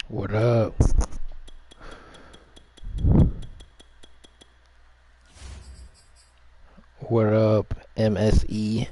What up? What up, MSE?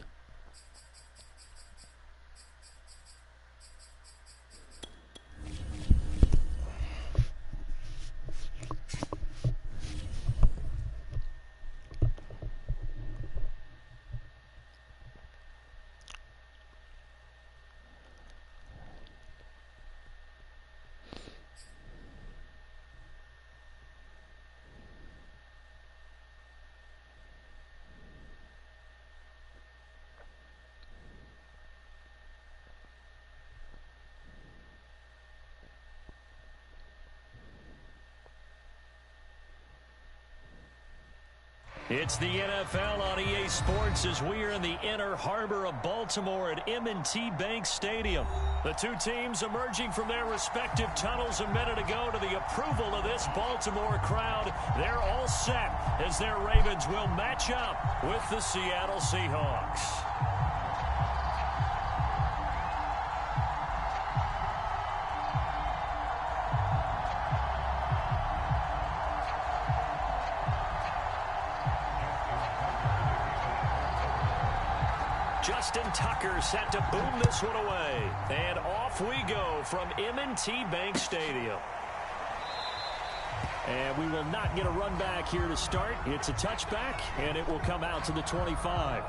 It's the NFL on EA Sports as we are in the inner harbor of Baltimore at M&T Bank Stadium. The two teams emerging from their respective tunnels a minute ago to the approval of this Baltimore crowd. They're all set as their Ravens will match up with the Seattle Seahawks. Justin Tucker set to boom this one away. And off we go from M&T Bank Stadium. And we will not get a run back here to start. It's a touchback, and it will come out to the 25.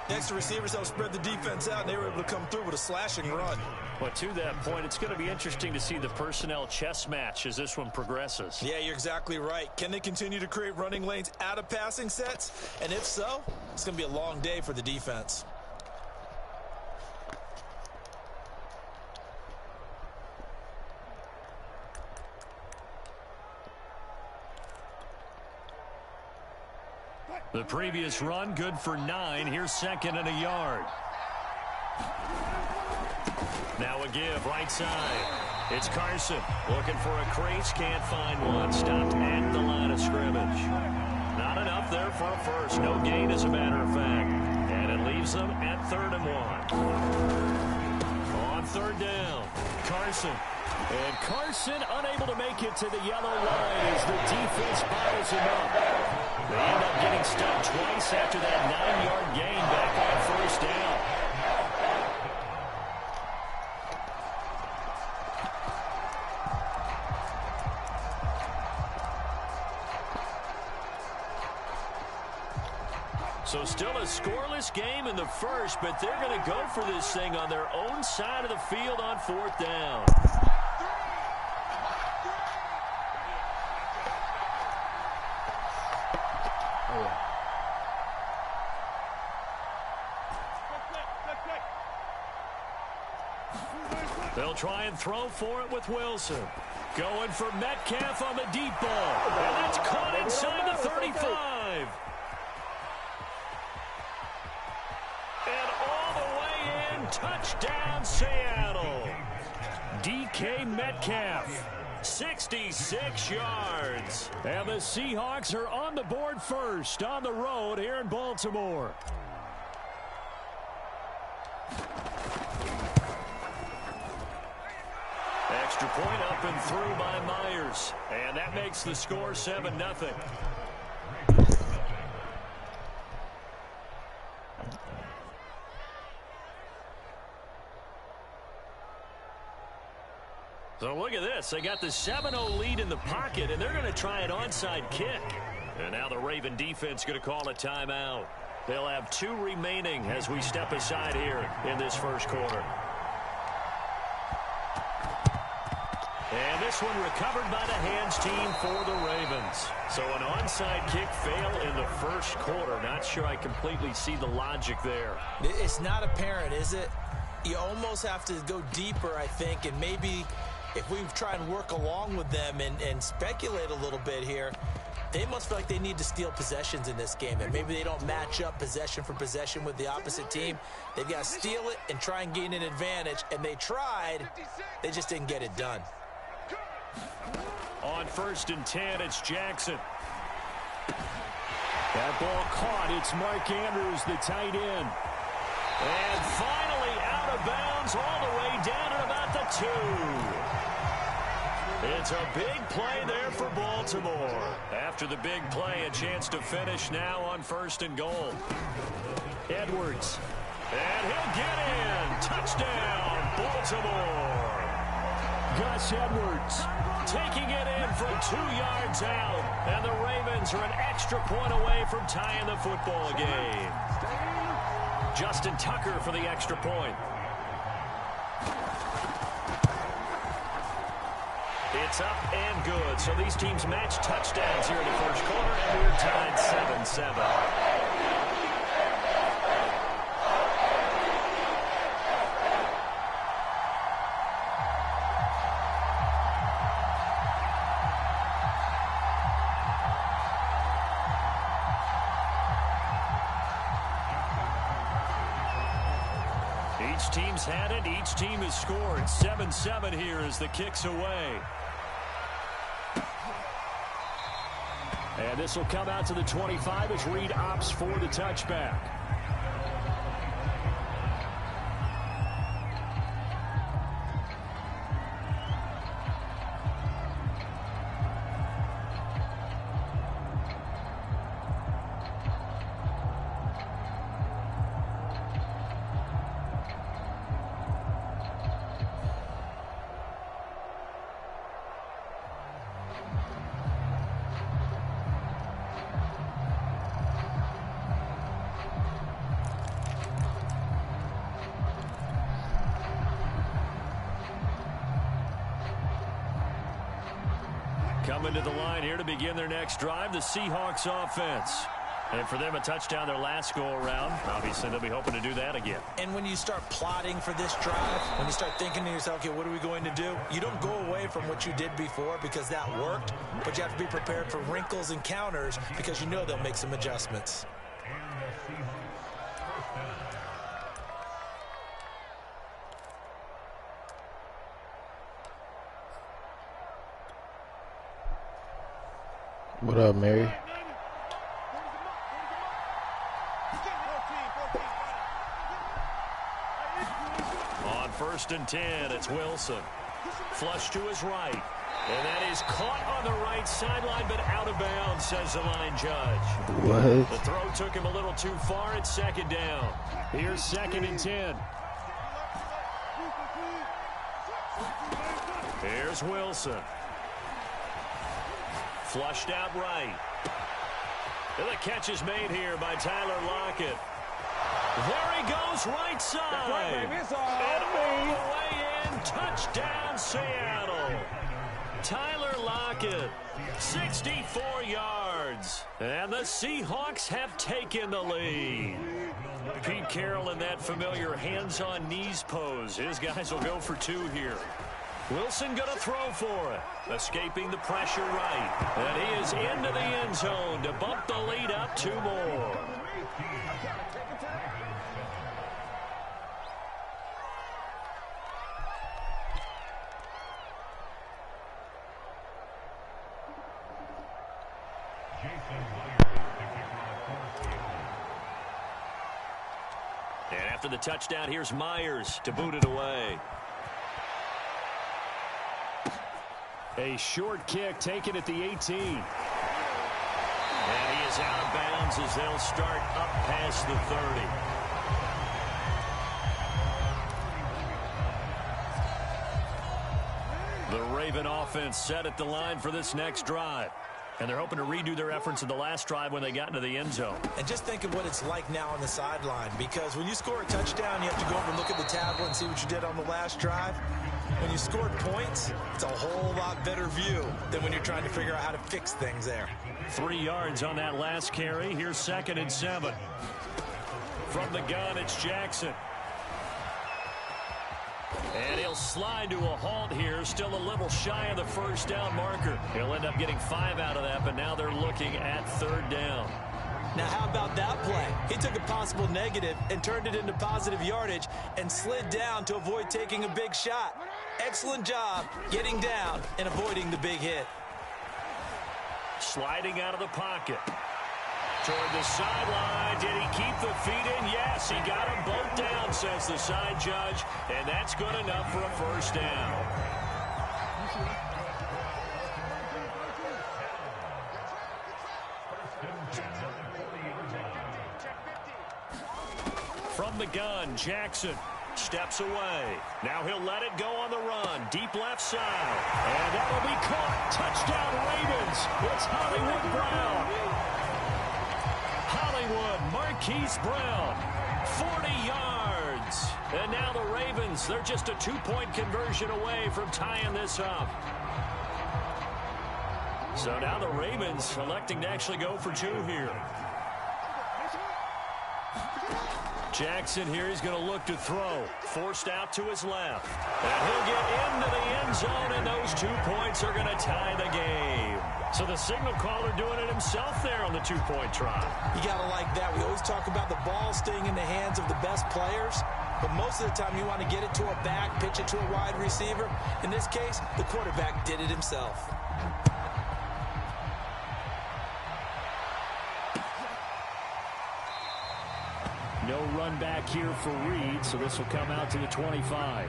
Next, the receivers helped spread the defense out, and they were able to come through with a slashing run. But to that point, it's going to be interesting to see the personnel chess match as this one progresses. Yeah, you're exactly right. Can they continue to create running lanes out of passing sets? And if so, it's going to be a long day for the defense. The previous run, good for 9. Here's second and a yard. Now a give, right side. It's Carson looking for a crease, can't find one. Stopped at the line of scrimmage. Not enough there for a first. No gain, as a matter of fact. And it leaves them at 3rd and 1. On 3rd down, Carson. And Carson unable to make it to the yellow line as the defense bottles him up. They end up getting stuck twice after that 9-yard gain back on 1st down. So still a scoreless game in the first, but they're going to go for this thing on their own side of the field on 4th down. They'll try and throw for it with Wilson. Going for Metcalf on the deep ball. And that's caught inside the 35. And all the way in, touchdown Seattle. DK Metcalf, 66 yards. And the Seahawks are on the board first on the road here in Baltimore. Extra point up and through by Myers. And that makes the score 7-0. So look at this. They got the 7-0 lead in the pocket, and they're going to try an onside kick. And now the Raven defense going to call a timeout. They'll have 2 remaining as we step aside here in this first quarter. And this one recovered by the hands team for the Ravens. So an onside kick fail in the first quarter. Not sure I completely see the logic there. It's not apparent, is it? You almost have to go deeper, I think, and maybe if we try and work along with them and speculate a little bit here, they must feel like they need to steal possessions in this game, and maybe they don't match up possession for possession with the opposite team. They've got to steal it and try and gain an advantage, and they tried. They just didn't get it done. On 1st and 10, it's Jackson. That ball caught. It's Mark Andrews, the tight end. And finally out of bounds all the way down at about the 2. It's a big play there for Baltimore. After the big play, a chance to finish now on 1st and goal. Edwards. And he'll get in. Touchdown, Baltimore. Gus Edwards taking it in from 2 yards out. And the Ravens are an extra point away from tying the football game. Justin Tucker for the extra point. It's up and good. So these teams match touchdowns here in the first quarter, and we're tied 7-7. Each team's had it. Each team has scored. 7-7 here as the kick's away. And this will come out to the 25 as Reed opts for the touchback. Coming to the line here to begin their next drive, the Seahawks offense. And for them, a touchdown their last go-around. Obviously, they'll be hoping to do that again. And when you start plotting for this drive, when you start thinking to yourself, okay, what are we going to do? You don't go away from what you did before because that worked, but you have to be prepared for wrinkles and counters because you know they'll make some adjustments. What up, Mary? On 1st and 10, it's Wilson. Flush to his right. And that is caught on the right sideline, but out of bounds, says the line judge. What? The throw took him a little too far. It's 2nd down. Here's 2nd and 10. Here's Wilson. Flushed out right. And the catch is made here by Tyler Lockett. There he goes, right side. Right, baby. It's all and all the way in, touchdown Seattle. Tyler Lockett, 64 yards. And the Seahawks have taken the lead. Pete Carroll in that familiar hands-on knees pose. His guys will go for 2 here. Wilson going to throw for it. Escaping the pressure right. And he is into the end zone to bump the lead up 2 more. And after the touchdown, here's Myers to boot it away. A short kick taken at the 18. And he is out of bounds as they'll start up past the 30. The Raven offense set at the line for this next drive. And they're hoping to redo their efforts in the last drive when they got into the end zone. And just think of what it's like now on the sideline, because when you score a touchdown, you have to go over and look at the tablet and see what you did on the last drive. When you scored points, it's a whole lot better view than when you're trying to figure out how to fix things there. 3 yards on that last carry. Here's 2nd and 7. From the gun, it's Jackson. And he'll slide to a halt here, still a little shy of the first down marker. He'll end up getting 5 out of that, but now they're looking at 3rd down. Now, how about that play? He took a possible negative and turned it into positive yardage and slid down to avoid taking a big shot. Excellent job getting down and avoiding the big hit. Sliding out of the pocket. Toward the sideline. Did he keep the feet in? Yes, he got them both down, says the side judge, and that's good enough for a first down. From the gun, Jackson steps away. Now he'll let it go on the run. Deep left side. And that'll be caught. Touchdown Ravens. It's Hollywood Brown. Hollywood, Marquise Brown. 40 yards. And now the Ravens, they're just a 2-point conversion away from tying this up. So now the Ravens electing to actually go for 2 here. Jackson here, he's going to look to throw. Forced out to his left. And he'll get into the end zone, and those 2 points are going to tie the game. So the signal caller doing it himself there on the 2-point try. You got to like that. We always talk about the ball staying in the hands of the best players, but most of the time you want to get it to a back, pitch it to a wide receiver. In this case, the quarterback did it himself. No run back here for Reed, so this will come out to the 25.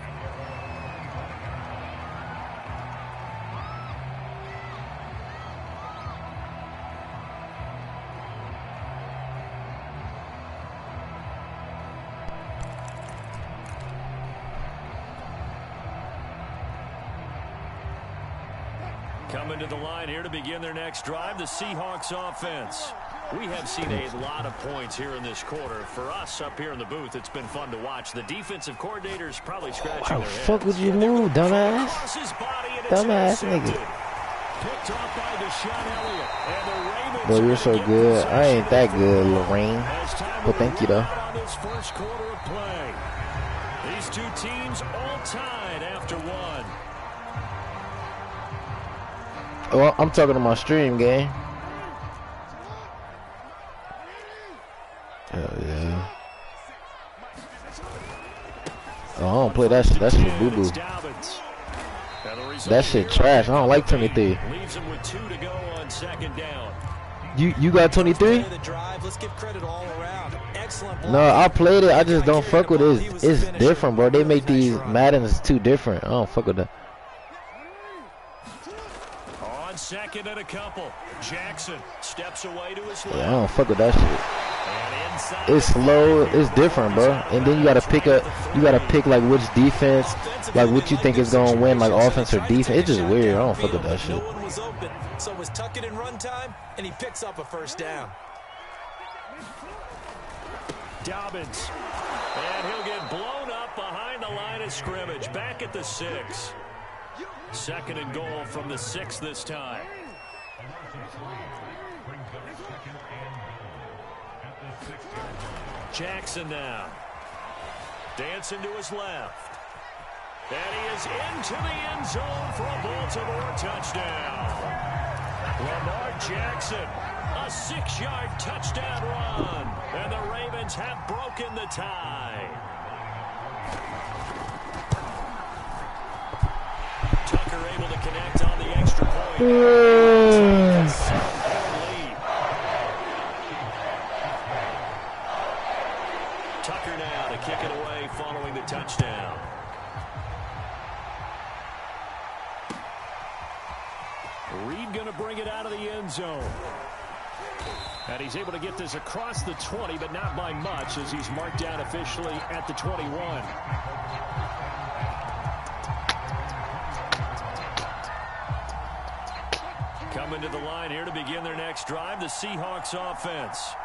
Coming to the line here to begin their next drive, the Seahawks offense. We have seen a lot of points here in this quarter. For us up here in the booth, it's been fun to watch. The defensive coordinator's probably scratching their heads. Fuck would you move, dumbass? Dumbass nigga. Picked off by Deshaun Elliott. And the Ravens, bro, you're so good. I ain't that good, Lorraine. But thank you, though. On this first quarter of play. These 2 teams all tied after 1. Well, I'm talking to my stream game. Hell yeah. Oh, I don't play that shit. That shit boo-boo. That shit trash. I don't like 23. Leaves him with 2 to go on 2nd down. You got 23? No, I played it. I just don't fuck with it. It's different, bro. They make these Maddens too different. I don't fuck with that. 2nd and a couple. Jackson steps away to his left. Yeah, I don't fuck with that shit. It's slow. It's different, bro. And then you gotta pick like which defense, like what you think is gonna win, like offense or defense. It's just weird. I don't fuck with that shit. No one was open, so it was tuck it in run time, and he picks up a first down. Dobbins, and he'll get blown up behind the line of scrimmage. Back at the 6. 2nd and goal from the 6 this time. Jackson now. Dancing to his left. And he is into the end zone for a Baltimore touchdown. Lamar Jackson, a 6-yard touchdown run. And the Ravens have broken the tie. Tucker able to connect on the extra point. Tucker now to kick it away following the touchdown. Reed going to bring it out of the end zone. And he's able to get this across the 20, but not by much as he's marked down officially at the 21. Coming to the line here to begin their next drive, the Seahawks offense.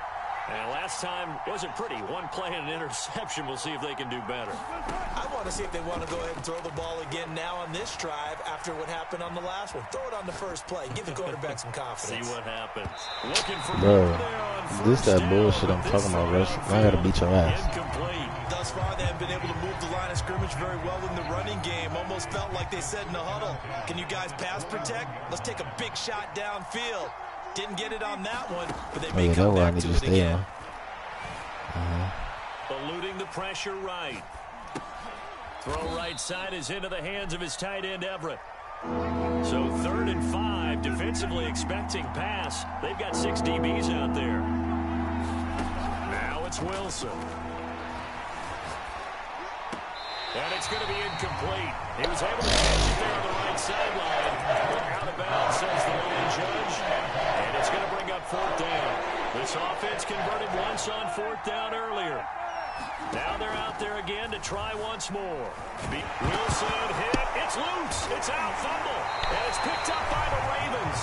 And last time wasn't pretty. One play and an interception. We'll see if they can do better. I want to see if they want to go ahead and throw the ball again now on this drive after what happened on the last one. Throw it on the first play. Give the quarterback some confidence. See what happens. Looking for this that bullshit I'm talking about, Russ. I gotta beat your ass. Incomplete. Thus far, they haven't been able to move the line of scrimmage very well in the running game. Almost felt like they said in the huddle, can you guys pass protect? Let's take a big shot downfield. Didn't get it on that one, but they may come back to it again. Eluding the pressure right. Throw right side is into the hands of his tight end, Everett. So 3rd and 5, defensively expecting pass. They've got 6 DBs out there. Now it's Wilson. And it's going to be incomplete. He was able to catch it there on the right sideline. Out of bounds, says the line judge. And it's going to bring up 4th down. This offense converted once on 4th down earlier. Now they're out there again to try once more. Wilson hit. It's loose. It's out. Fumble. And it's picked up by the Ravens.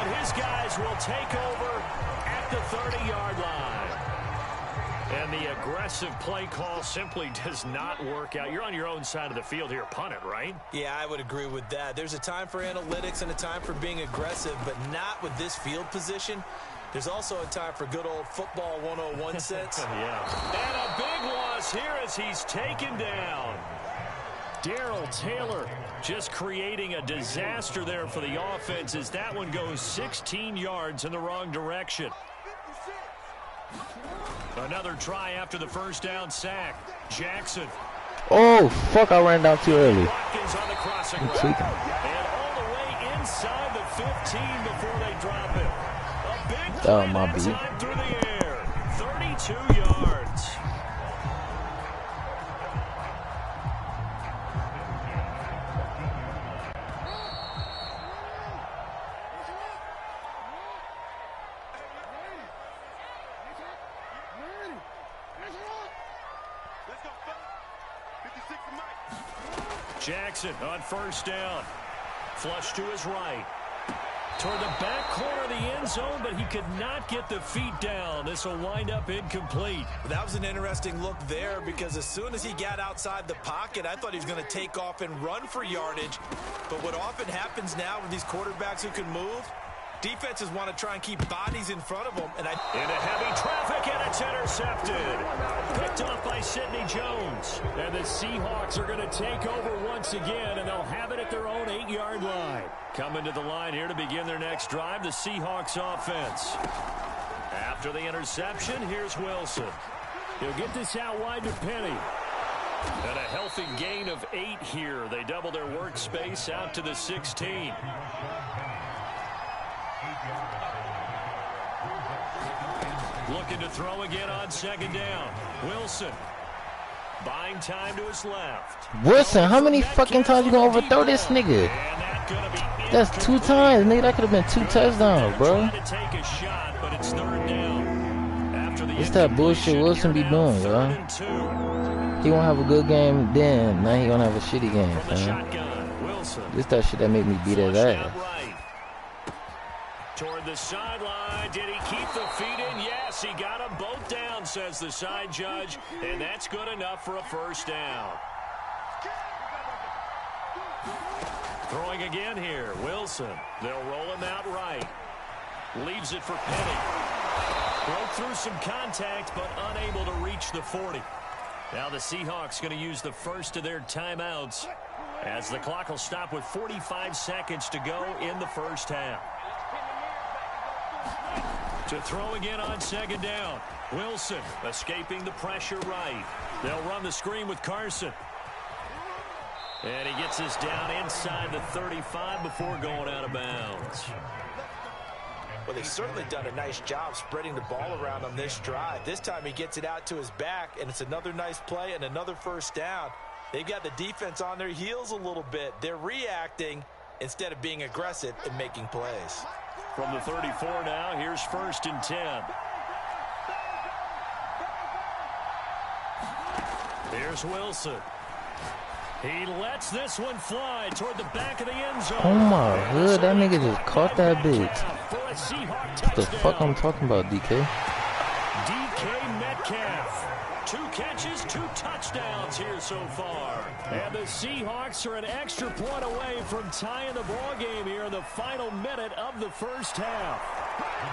And his guys will take over at the 30-yard line. And the aggressive play call simply does not work out. You're on your own side of the field here. Punt it, right? Yeah, I would agree with that. There's a time for analytics and a time for being aggressive, but not with this field position. There's also a time for good old football 101 sense. Yeah. And a big loss here as he's taken down. Darrell Taylor just creating a disaster there for the offense as that one goes 16 yards in the wrong direction. Another try after the first down sack. Jackson. Oh, fuck, I ran down too early. Watkins on the crossing route. And all the way inside the 15 before they drop it. A big play that time through the air. 32 yards. Jackson on first down. Flush to his right. Toward the back corner of the end zone, but he could not get the feet down. This will wind up incomplete. That was an interesting look there because as soon as he got outside the pocket, I thought he was going to take off and run for yardage. But what often happens now with these quarterbacks who can move, defenses want to try and keep bodies in front of them. And into heavy traffic, and it's intercepted. Picked off by Sidney Jones. And the Seahawks are going to take over once again, and they'll have it at their own 8-yard line. Coming to the line here to begin their next drive, the Seahawks offense. After the interception, here's Wilson. He'll get this out wide to Penny. And a healthy gain of 8 here. They double their workspace out to the 16. Looking to throw again on second down. Wilson. Buying time to his left. Wilson, how many fucking times you gonna overthrow this nigga? That's 2 times, nigga. That could have been 2 touchdowns, bro. It's that bullshit Wilson be doing, bro. He won't have a good game then. Now he gonna have a shitty game, man. This that shit that make me beat his ass. Toward the sideline. Did he keep the feet in? Yes, he got them both down, says the side judge. And that's good enough for a first down. Throwing again here. Wilson. They'll roll him out right. Leaves it for Penny. Broke through some contact, but unable to reach the 40. Now the Seahawks going to use the first of their timeouts as the clock will stop with 45 seconds to go in the first half. To throw again on second down. Wilson escaping the pressure right. They'll run the screen with Carson. And he gets us down inside the 35 before going out of bounds. Well, they've certainly done a nice job spreading the ball around on this drive. This time he gets it out to his back, and it's another nice play and another first down. They've got the defense on their heels a little bit. They're reacting instead of being aggressive and making plays. From the 34 now, here's 1st and 10. Here's Wilson. He lets this one fly toward the back of the end zone. Oh my hood, that nigga just caught that bitch. What the fuck I'm talking about, DK? Metcalf. 2 catches, 2 touchdowns here so far. And the Seahawks are an extra point away from tying the ball game here in the final minute of the first half.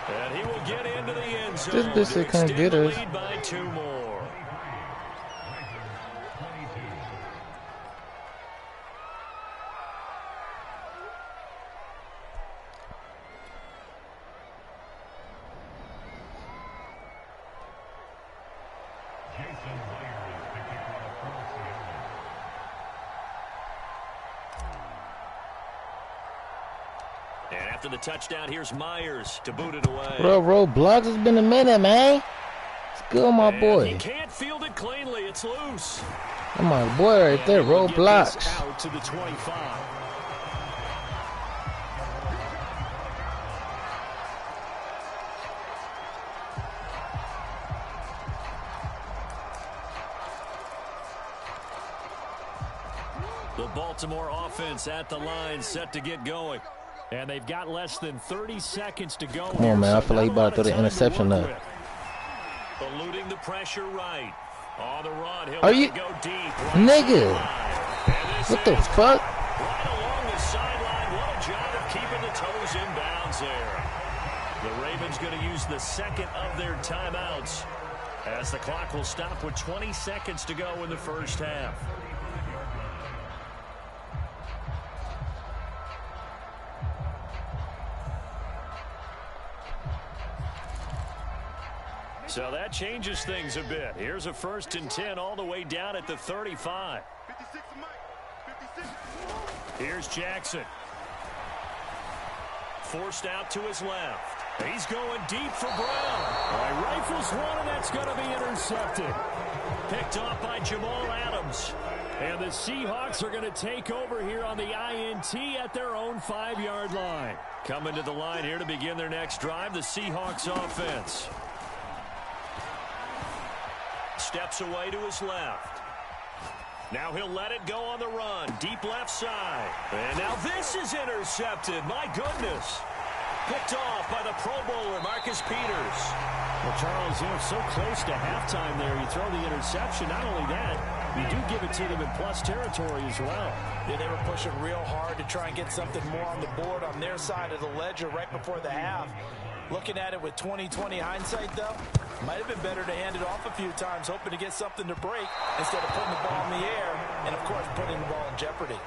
And he will get into the end zone This to can't extend get the us. lead by 2 more. And after the touchdown, here's Myers to boot it away. Bro, roadblocks, it's been a minute, man. It's good, my boy. He can't field it cleanly. It's loose. That's my boy right there, roadblocks. Out to the 25. The Baltimore offense at the line, set to get going. And they've got less than 30 seconds to go. Come on, man. I feel like he about to throw the interception up. Eluding the pressure right. On the run, he'll Are you go deep. nigga? What the fuck? Right along the sideline. What a job of keeping the toes in bounds there. The Ravens going to use the second of their timeouts as the clock will stop with 20 seconds to go in the first half. So that changes things a bit. Here's a 1st and 10 all the way down at the 35. Here's Jackson. Forced out to his left. He's going deep for Brown. Rifles one, and that's going to be intercepted. Picked off by Jamal Adams. And the Seahawks are going to take over here on the INT at their own 5-yard line. Coming to the line here to begin their next drive, the Seahawks offense. Steps away to his left. Now he'll let it go on the run. Deep left side. And now this is intercepted. My goodness. Picked off by the Pro Bowler, Marcus Peters. Well, Charles, you're so close to halftime there. You throw the interception. Not only that, you do give it to them in plus territory as well. Yeah, they were pushing real hard to try and get something more on the board on their side of the ledger right before the half. Looking at it with 20/20 hindsight, though, might have been better to hand it off a few times, hoping to get something to break instead of putting the ball in the air and, of course, putting the ball in jeopardy.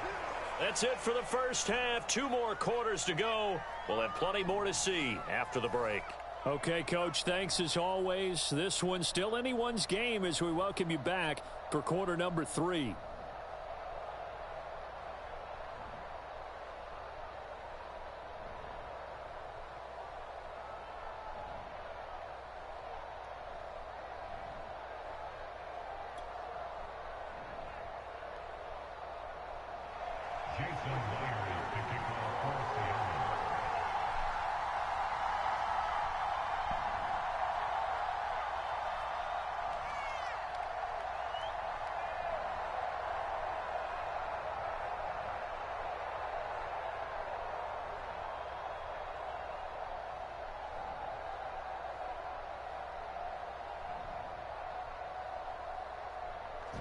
That's it for the first half. 2 more quarters to go. We'll have plenty more to see after the break. Okay, Coach, thanks as always. This one's still anyone's game as we welcome you back for quarter number 3.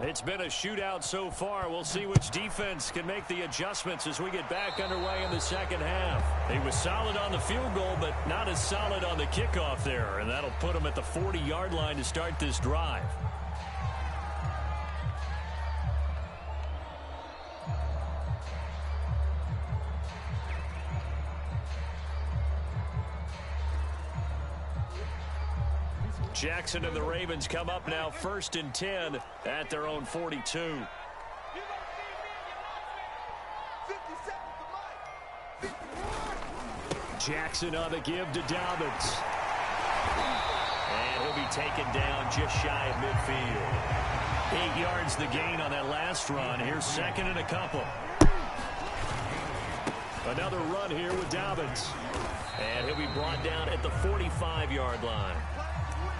It's been a shootout so far. We'll see which defense can make the adjustments as we get back underway in the second half. He was solid on the field goal, but not as solid on the kickoff there, and that'll put him at the 40-yard line to start this drive. Jackson and the Ravens come up now 1st and 10 at their own 42. Jackson on the give to Dobbins. And he'll be taken down just shy of midfield. 8 yards the gain on that last run. Here's 2nd and a couple. Another run here with Dobbins. And he'll be brought down at the 45-yard line.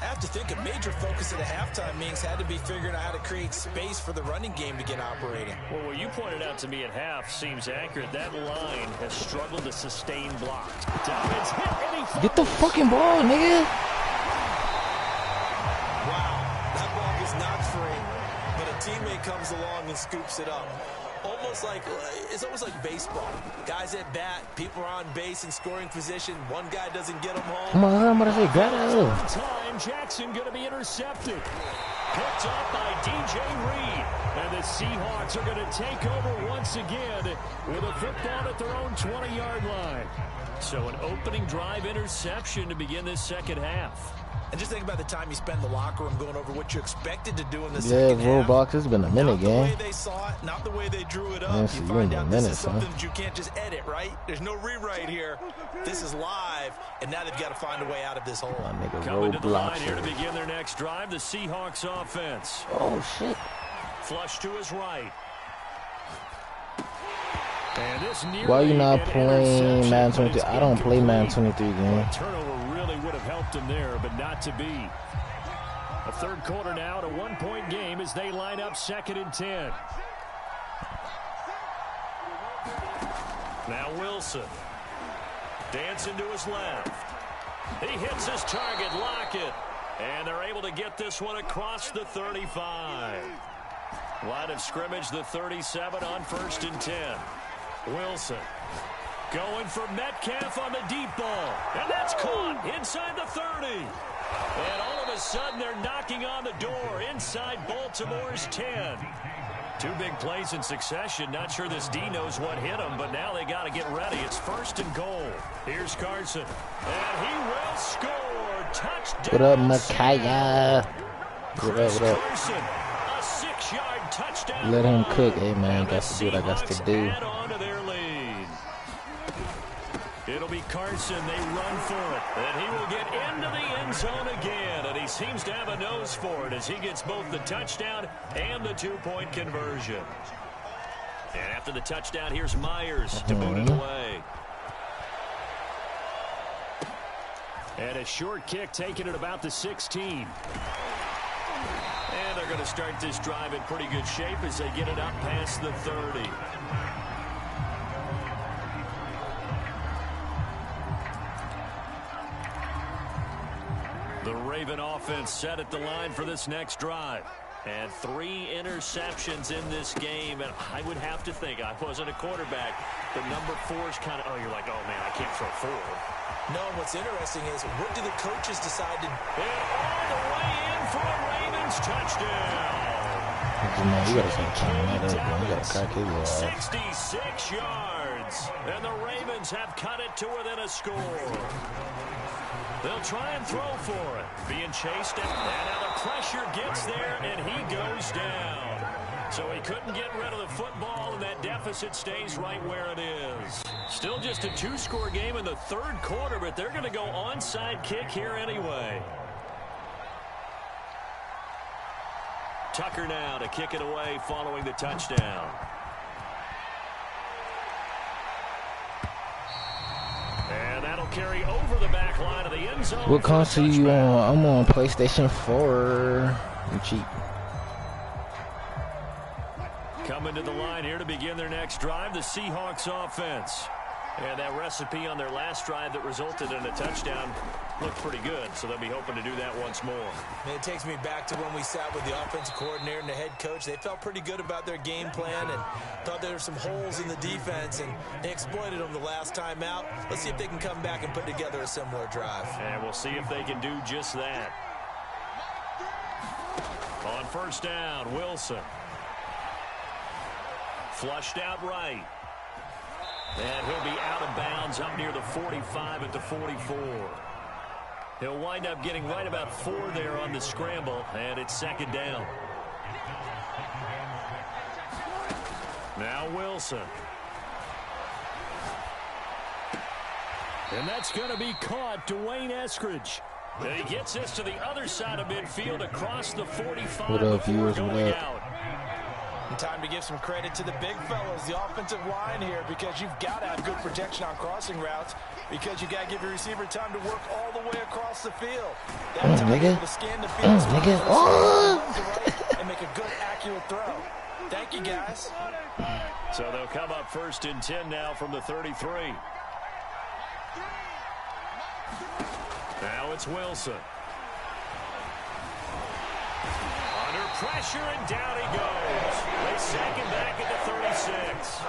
I have to think a major focus of the halftime meetings had to be figuring out how to create space for the running game to get operating. Well, what you pointed out to me at half seems accurate. That line has struggled to sustain blocks. Dobbins hit, and he Get the fucking ball, nigga. comes along and scoops it up. It's almost like baseball. Guys at bat, people are on base in scoring position. One guy doesn't get them home. Come on, I'm gonna say, got it. Time, Jackson going to be intercepted. Picked up by DJ Reed. And the Seahawks are going to take over once again with a football at their own 20-yard line. So an opening drive interception to begin this second half. And just think about the time you spend in the locker room going over what you expected to do in the second half. Roblox, it's been a minute, gang. Not the way they saw it, not the way they drew it up. You find out this is something that you can't just edit, right? There's no rewrite here. This is live, and now they've got to find a way out of this hole. Coming to the line here to begin their next drive, the Seahawks offense. Oh, shit. Flush to his right. And this why are you not playing Madden 23? I don't play Madden 23, gang. Turnover really would have helped him there, but not to be. A third quarter now, a one-point game as they line up 2nd and 10. Now Wilson. Dancing to his left. He hits his target, Lockett. And they're able to get this one across the 35. Line of scrimmage, the 37 on 1st and 10. Wilson going for Metcalf on the deep ball. And that's caught inside the 30. And all of a sudden, they're knocking on the door inside Baltimore's 10. Two big plays in succession. Not sure this D knows what hit him, but now they got to get ready. It's 1st and goal. Here's Carson. And he will score. Touchdown. What up, Micaiah? What up? Carson, a 6-yard touchdown. Let him cook. Hey, man, got to do what I got to do. Add on to their lead. It'll be Carson. They run for it. And he will get into the end zone again. And he seems to have a nose for it as he gets both the touchdown and the 2-point conversion. And after the touchdown, here's Myers to boot it away. And a short kick taken at about the 16. And they're going to start this drive in pretty good shape as they get it up past the 30. The Raven offense set at the line for this next drive. And 3 interceptions in this game. And I would have to think, I wasn't a quarterback, but number 4 is kind of, you're like, oh, man, I can't throw 4. No, what's interesting is, what do the coaches decide to... And all the way in for a Ravens touchdown. Man, you gotta start tying that up, man. You gotta crack his ass. 66 yards. And the Ravens have cut it to within a score. They'll try and throw for it. Being chased, and now the pressure gets there, and he goes down. So he couldn't get rid of the football, and that deficit stays right where it is. Still just a 2-score game in the 3rd quarter, but they're going to go onside kick here anyway. Tucker now to kick it away following the touchdown. And that'll carry over the back line of the end zone. What console you on? I'm on PlayStation 4. I'm cheap. Coming to the line here to begin their next drive, the Seahawks offense. And that recipe on their last drive that resulted in a touchdown looked pretty good, so they'll be hoping to do that once more. Man, it takes me back to when we sat with the offensive coordinator and the head coach. They felt pretty good about their game plan and thought there were some holes in the defense, and they exploited them the last time out. Let's see if they can come back and put together a similar drive. And we'll see if they can do just that. On 1st down, Wilson. Flushed out right. And he'll be out of bounds up near the 45 at the 44. He'll wind up getting right about 4 there on the scramble, and it's 2nd down. Now Wilson. And that's going to be caught. Dwayne Eskridge. And he gets this to the other side of midfield across the 45. What up, viewers? What up? And time to give some credit to the big fellas, the offensive line here, because you've got to have good protection on crossing routes, because you got to give your receiver time to work all the way across the field. That time nigga. To scan the field Nigga. Oh! And make a good, accurate throw. Thank you, guys. So they'll come up 1st and 10 now from the 33. Now it's Wilson. Under pressure, and down he goes. They sack him back at the 36.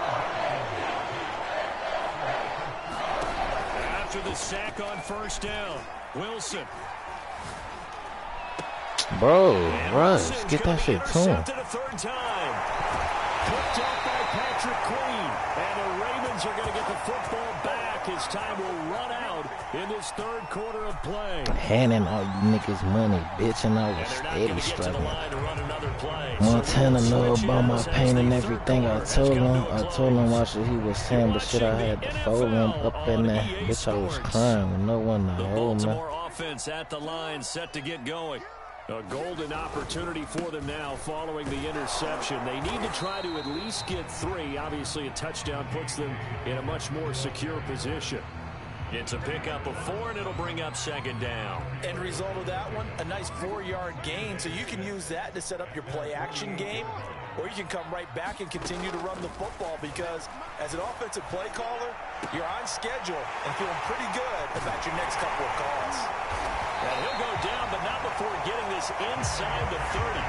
After the sack on first down, Wilson. Bro, rush. Get that shit to him. A third time. Picked up by Patrick Queen. And the Ravens are going to get the football back as time will run out in this third quarter of play. Handing all you niggas money, bitch, and I was steady struggling. Montana know about my pain and everything. I told him watch what he was saying, but shit, I had to fold him up in there. Bitch, I was crying with no one to hold me. Baltimore offense at the line, set to get going. A golden opportunity for them now following the interception. They need to try to at least get 3. Obviously, a touchdown puts them in a much more secure position. It's a pickup of 4, and it'll bring up second down. End result of that one, a nice 4-yard gain. So you can use that to set up your play-action game, or you can come right back and continue to run the football because as an offensive play caller, you're on schedule and feeling pretty good about your next couple of calls. And he'll go down, but not before getting this inside the 30.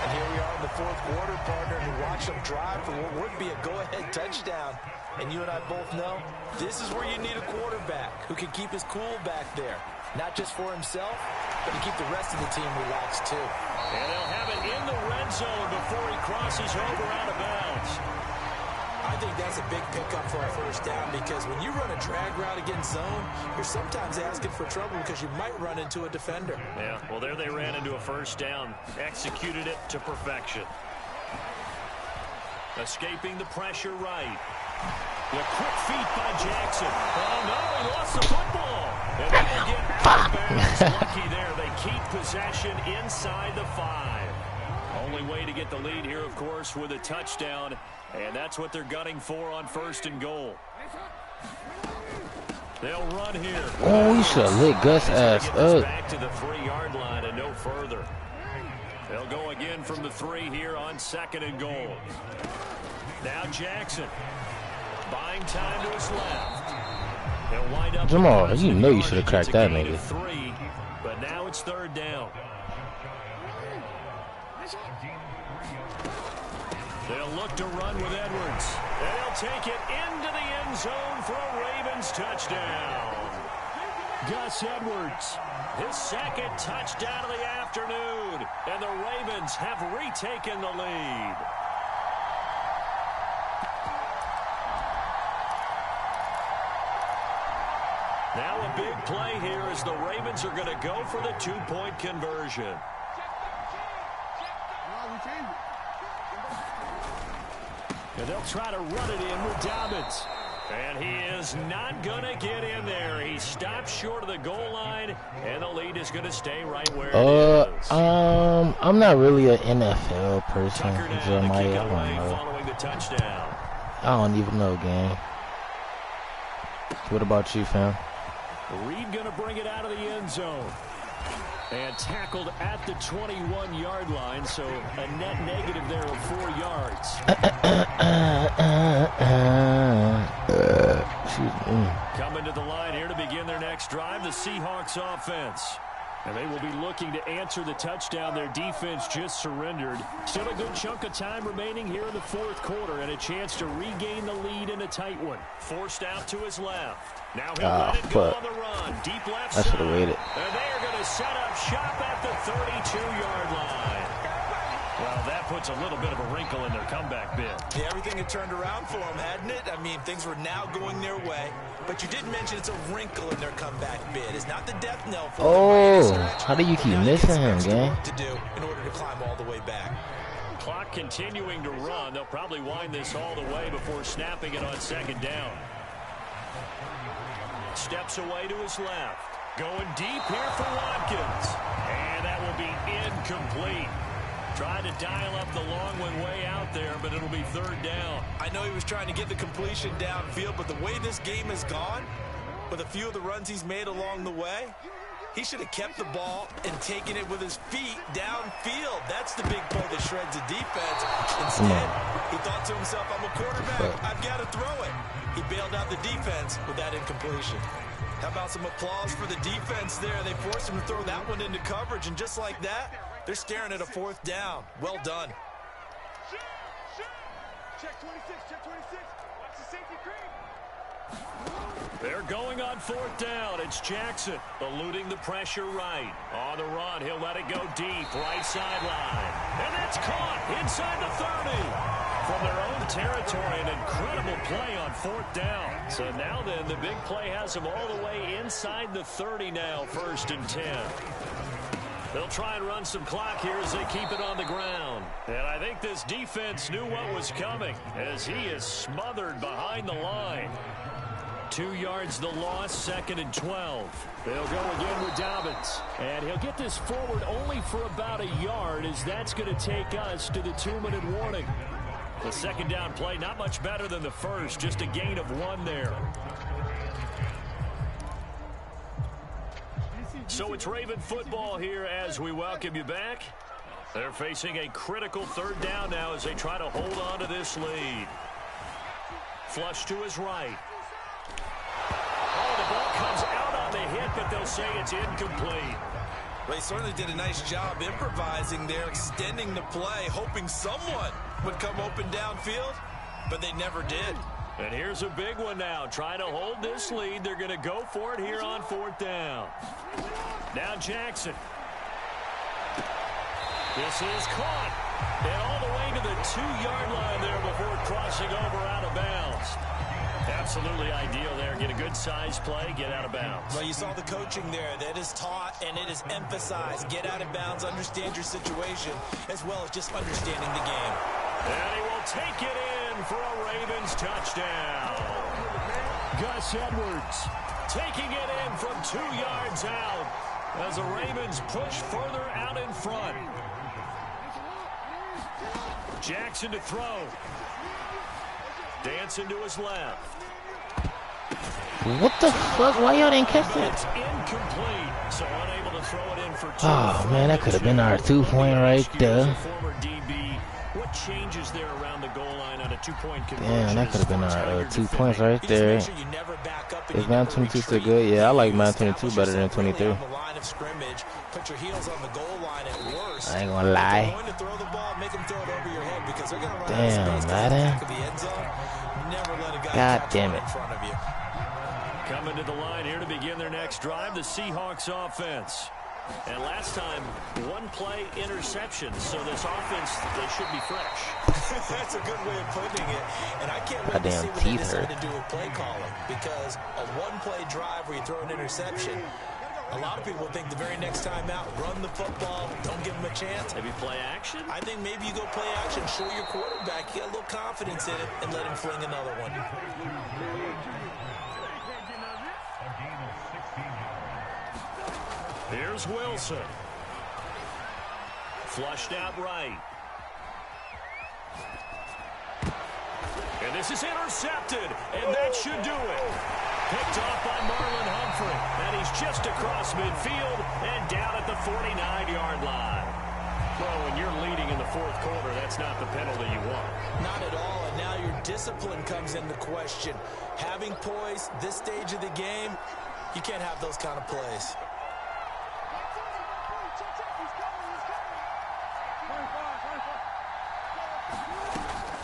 And here we are in the fourth quarter, partner, and watch them drive for what would be a go-ahead touchdown. And you and I both know this is where you need a quarterback who can keep his cool back there. Not just for himself, but to keep the rest of the team relaxed, too. And they'll have it in the red zone before he crosses over out of bounds. I think that's a big pickup for a first down because when you run a drag route against zone, you're sometimes asking for trouble because you might run into a defender. Yeah, well, there they ran into a first down, executed it to perfection. Escaping the pressure right. The quick feet by Jackson. Oh, no, he lost the football. And they'll get out of bounds. Lucky there. They keep possession inside the 5. Only way to get the lead here, of course, with a touchdown. And that's what they're gunning for on first and goal. They'll run here. Oh, you should have lit Gus' ass up. Back to the 3-yard line and no further. They'll go again from the 3 here on second and goal. Now Jackson. Buying time to his left. They'll wind up. Jamal, you know you should have cracked that nigga. 3, but now it's third down. They'll look to run with Edwards. And they'll take it into the end zone for a Ravens touchdown. Gus Edwards, his second touchdown of the afternoon. And the Ravens have retaken the lead. Now a big play here as the Ravens are going to go for the 2-point conversion. And they'll try to run it in with Dobbins. And he is not going to get in there. He stopped short of the goal line, and the lead is going to stay right where it is. I'm not really an NFL person, Jeremiah. Following the touchdown. I don't even know, gang. What about you, fam? Reed going to bring it out of the end zone. And tackled at the 21-yard line, so a net negative there of 4 yards. Coming to the line here to begin their next drive, the Seahawks offense. And they will be looking to answer the touchdown their defense just surrendered. Still a good chunk of time remaining here in the fourth quarter and a chance to regain the lead in a tight one. Forced out to his left. Now he'll let it go on the run. Deep left side. I should have waited. And they are going to set up shop at the 32-yard line. Well, that puts a little bit of a wrinkle in their comeback bid. Yeah, everything had turned around for them, hadn't it? I mean, things were now going their way. But you did mention it's a wrinkle in their comeback bid. It's not the death knell for them. How do you keep missing him, gang? To do in order to climb all the way back. Clock continuing to run. They'll probably wind this all the way before snapping it on second down. Steps away to his left. Going deep here for Watkins. And that will be incomplete. Trying to dial up the long one way out there, but it'll be third down. I know he was trying to get the completion downfield, but the way this game has gone, with a few of the runs he's made along the way, he should have kept the ball and taken it with his feet downfield. That's the big play that shreds the defense. Instead, he thought to himself, I'm a quarterback, I've got to throw it. He bailed out the defense with that incompletion. How about some applause for the defense there? They forced him to throw that one into coverage, and just like that, They're staring at a 4th down. Well done. Check 26, check 26. Watch the safety creep. They're going on 4th down. It's Jackson eluding the pressure right. On the run, he'll let it go deep, right sideline. And that's caught inside the 30. From their own territory, an incredible play on 4th down. So now then, the big play has them all the way inside the 30 now, 1st and 10. They'll try and run some clock here as they keep it on the ground. And I think this defense knew what was coming as he is smothered behind the line. 2 yards the loss, 2nd and 12. They'll go again with Dobbins. And he'll get this forward only for about a yard as that's going to take us to the 2-minute warning. The 2nd down play, not much better than the first, just a gain of 1 there. So it's Raven football here as we welcome you back. They're facing a critical 3rd down now as they try to hold on to this lead. Flush to his right. Oh, the ball comes out on the hit, but they'll say it's incomplete. Well, he certainly did a nice job improvising there, extending the play, hoping someone would come open downfield, but they never did. And here's a big one now. Trying to hold this lead. They're going to go for it here on 4th down. Now Jackson. This is caught. And all the way to the 2-yard line there before crossing over out of bounds. Absolutely ideal there. Get a good size play, get out of bounds. Well, you saw the coaching there. That is taught and it is emphasized. Get out of bounds, understand your situation, as well as just understanding the game. And he will take it in for a Ravens touchdown. Gus Edwards taking it in from 2 yards out as the Ravens push further out in front. Jackson to throw. Dancing to his left. What the fuck? Why y'all didn't catch that? It's incomplete, so unable to throw it in for 2. Oh man, that could have been our 2-point right there. Former DB. What changes there around the goal line on a 2-point conversion? Damn, that could have been our 2 points right there. Is madden22 still good? Yeah, I like madden22 better than 23. Put your heels on the goal line at worst. I ain't gonna lie. Going to throw the ball, make them throw it over your head because they're going to run damn, out of space Madden. back of the end zone. Never let a guy God damn it. in front of you. Coming to the line here to begin their next drive, the Seahawks offense. And last time, 1-play interception, so this offense, they should be fresh. That's a good way of putting it. And I can't wait to see what they decide to do with play calling, because a 1-play drive where you throw an interception, a lot of people think the very next time out, run the football, don't give them a chance. Maybe play action? I think maybe you go play action, show your quarterback, get a little confidence in it, and let him fling another one. Here's Wilson. Flushed out right. And this is intercepted, and that should do it. Picked off by Marlon Humphrey, and he's just across midfield and down at the 49-yard line. Well, when you're leading in the 4th quarter, that's not the penalty you want. Not at all, and now your discipline comes into question. Having poise this stage of the game, you can't have those kind of plays.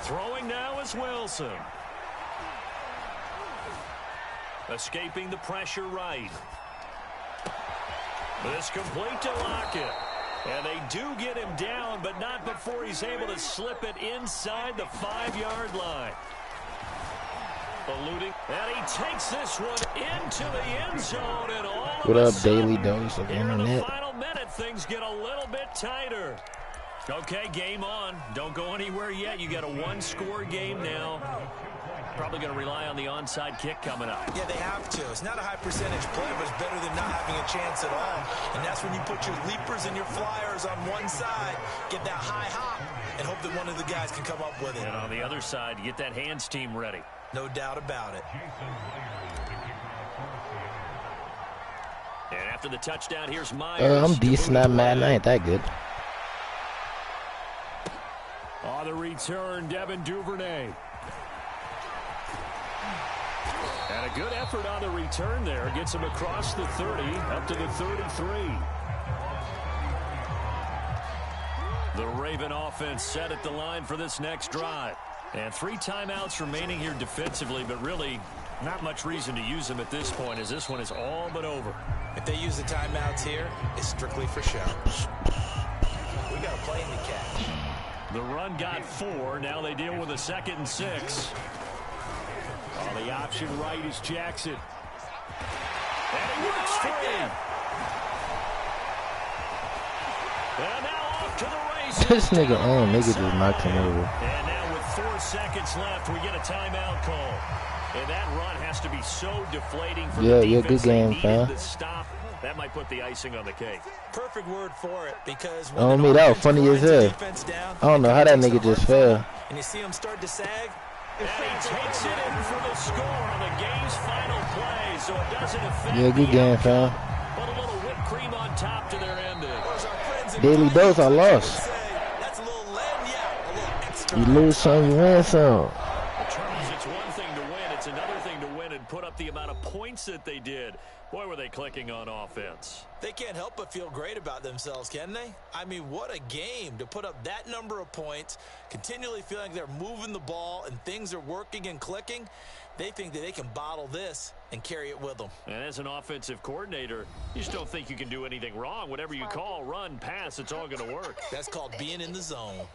Throwing now is Wilson. Escaping the pressure right. This complete to Lockett. And they do get him down, but not before he's able to slip it inside the 5-yard line. Eluding. And he takes this one into the end zone. And all what of up, a sudden, Daily Dose of here in the Internet? final minute, things get a little bit tighter. Okay, game on. Don't go anywhere yet. You got a 1-score game now. Probably going to rely on the onside kick coming up. Yeah, they have to. It's not a high percentage play, but it's better than not having a chance at all. And that's when you put your leapers and your flyers on one side, get that high hop, and hope that one of the guys can come up with it. And on the other side, get that hands team ready. No doubt about it. And after the touchdown, here's Myers. I'm decent at Madden. I ain't that good. On the return, Devin Duvernay. And a good effort on the return there. Gets him across the 30, up to the 33. The Raven offense set at the line for this next drive. And 3 timeouts remaining here defensively, but really not much reason to use them at this point as this one is all but over. If they use the timeouts here, it's strictly for show. We got a play in the catch. The run got 4. Now they deal with a 2nd and 6. On the option right is Jackson. And he works free. And now off to the races. This nigga just knocked him over. And now with 4 seconds left, we get a timeout call. And that run has to be so deflating for the defense. Good game, fam. Stop. That might put the icing on the cake. Perfect word for it, because when that was funny as hell. I don't know how that nigga just fell. And you see him start to sag. And he takes it in for the score on the game's final play, so it doesn't affect good game, fam. But a little whipped cream on top to their ending. Daily dose, I lost. That's a little a little extra. You lose some, you win some. Charles, it's one thing to win, it's another thing to win and put up the amount of points that they did. Boy, were they clicking on offense. They can't help but feel great about themselves, can they? I mean, what a game to put up that number of points, continually feeling like they're moving the ball and things are working and clicking. They think that they can bottle this and carry it with them. And as an offensive coordinator, you just don't think you can do anything wrong. Whatever you call, run, pass, it's all going to work. That's called being in the zone.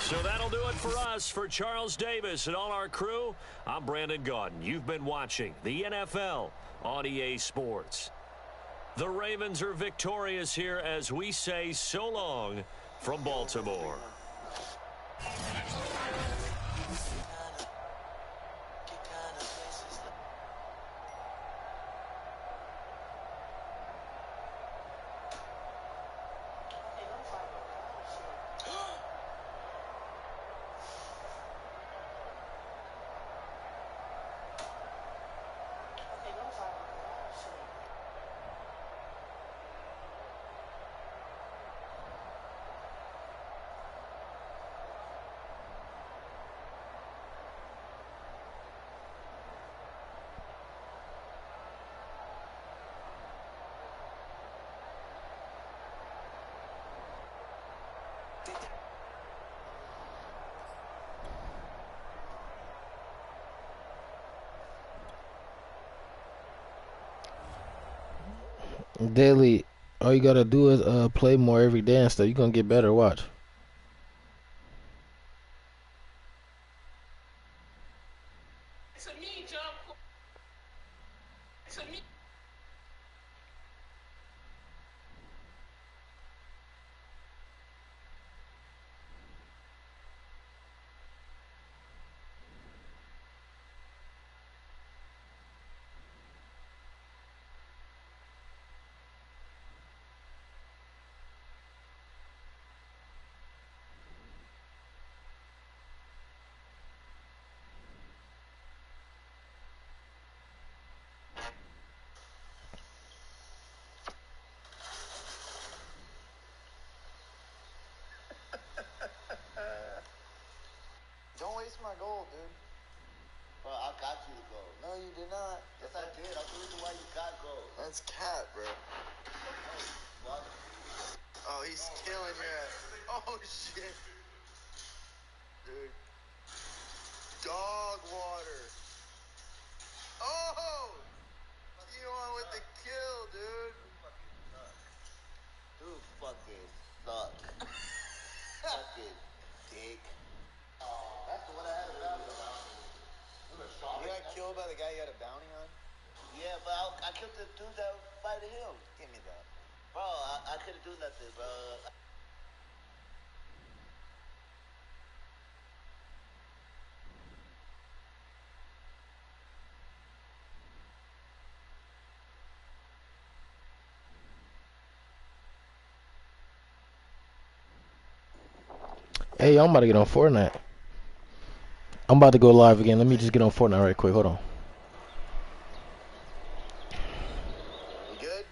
So that'll do it for us. For Charles Davis and all our crew, I'm Brandon Gaudin. You've been watching the NFL on EA Sports. The Ravens are victorious here as we say so long from Baltimore. Daily, all you gotta do is play more every day and stuff. You're gonna get better. Watch. Don't waste my goal, dude. Bro, I got you the goal. No, you did not. Yes, I did. I'm the reason why you got goal. That's cat, bro. What? Oh, he's killing your ass. Oh, shit. Dude. Dog water. Oh! Keon with the kill, dude. Dude fucking suck. Fucking dick. That's the one I had a bounty on. You got killed by the guy you had a bounty on? Yeah, but I killed the dude that fighted him. Give me that. Bro, I couldn't do nothing, bro. Hey, I'm about to get on Fortnite. I'm about to go live again. Let me just get on Fortnite right quick. Hold on. You good?